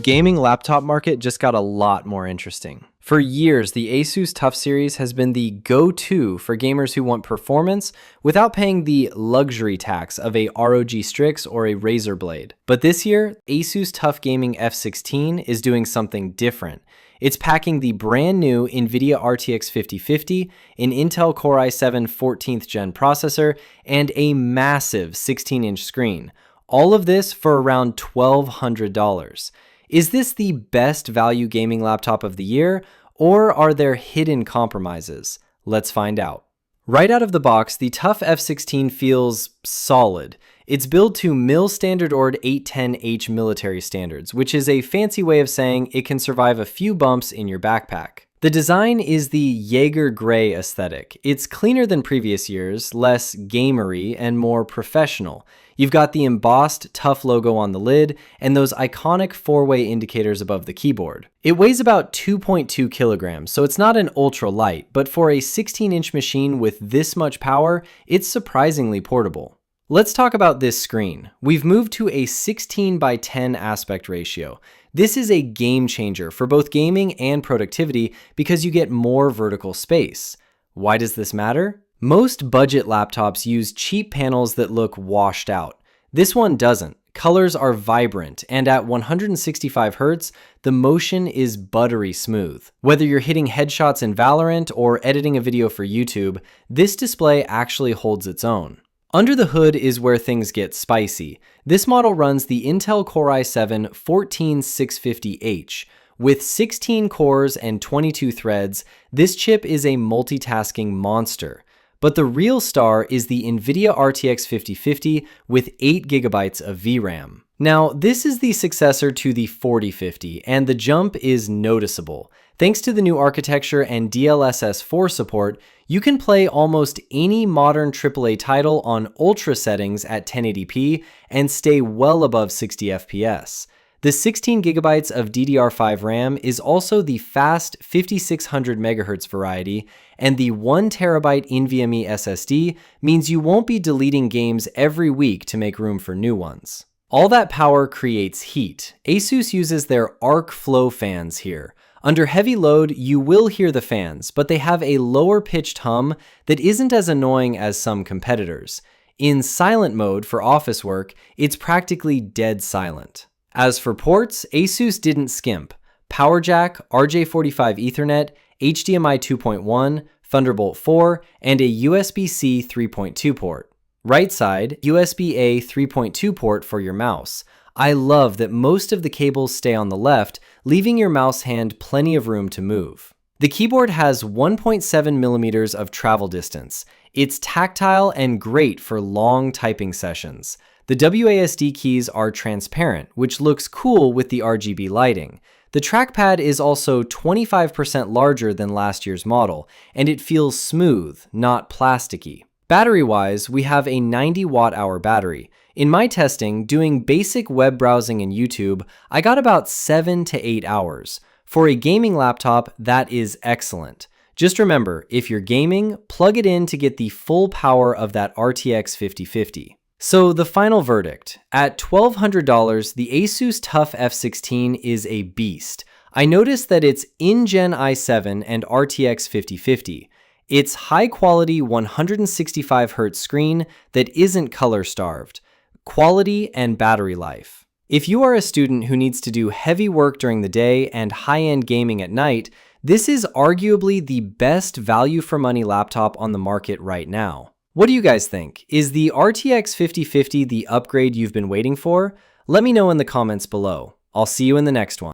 gaming laptop market just got a lot more interesting. For years, the Asus TUF series has been the go-to for gamers who want performance without paying the luxury tax of a ROG Strix or a Razer Blade. But this year, Asus TUF Gaming F16 is doing something different. It's packing the brand new NVIDIA RTX 5050, an Intel Core i7 14th gen processor, and a massive 16-inch screen. All of this for around $1,200. Is this the best value gaming laptop of the year, or are there hidden compromises? Let's find out. Right out of the box, the TUF F16 feels solid. It's built to mil standard ORD 810H military standards, which is a fancy way of saying it can survive a few bumps in your backpack. The design is the Jaeger gray aesthetic. It's cleaner than previous years, less gamery, and more professional. You've got the embossed TUF logo on the lid and those iconic four-way indicators above the keyboard. It weighs about 2.2 kilograms, so it's not an ultra light, but for a 16-inch machine with this much power, it's surprisingly portable. Let's talk about this screen. We've moved to a 16:10 aspect ratio. This is a game changer for both gaming and productivity because you get more vertical space. Why does this matter? Most budget laptops use cheap panels that look washed out. This one doesn't. Colors are vibrant, and at 165 Hz, the motion is buttery smooth. Whether you're hitting headshots in Valorant or editing a video for YouTube, this display actually holds its own. Under the hood is where things get spicy. This model runs the Intel Core i7 14650H. With 16 cores and 22 threads, this chip is a multitasking monster. But the real star is the NVIDIA RTX 5050 with 8GB of VRAM. Now, this is the successor to the 4050, and the jump is noticeable. Thanks to the new architecture and DLSS 4 support, you can play almost any modern AAA title on ultra settings at 1080p and stay well above 60 FPS. The 16GB of DDR5 RAM is also the fast 5600 MHz variety, and the 1TB NVMe SSD means you won't be deleting games every week to make room for new ones. All that power creates heat. Asus uses their arc flow fans here. Under heavy load, you will hear the fans, but they have a lower pitched hum that isn't as annoying as some competitors. In silent mode for office work, it's practically dead silent. As for ports, Asus didn't skimp. Power jack, RJ45 Ethernet, HDMI 2.1, Thunderbolt 4, and a USB-C 3.2 port. Right side, USB-A 3.2 port for your mouse. I love that most of the cables stay on the left, leaving your mouse hand plenty of room to move. The keyboard has 1.7mm of travel distance. It's tactile and great for long typing sessions. The WASD keys are transparent, which looks cool with the RGB lighting. The trackpad is also 25% larger than last year's model, and it feels smooth, not plasticky. Battery-wise, we have a 90 watt-hour battery. In my testing, doing basic web browsing and YouTube, I got about 7 to 8 hours. For a gaming laptop, that is excellent. Just remember, if you're gaming, plug it in to get the full power of that RTX 5050. So the final verdict. At $1,200, the Asus TUF F16 is a beast. I noticed that it's in-gen i7 and RTX 5050. It's high-quality 165 Hz screen that isn't color-starved. Quality and battery life. If you are a student who needs to do heavy work during the day and high-end gaming at night, this is arguably the best value-for-money laptop on the market right now. What do you guys think? Is the RTX 5050 the upgrade you've been waiting for? Let me know in the comments below. I'll see you in the next one.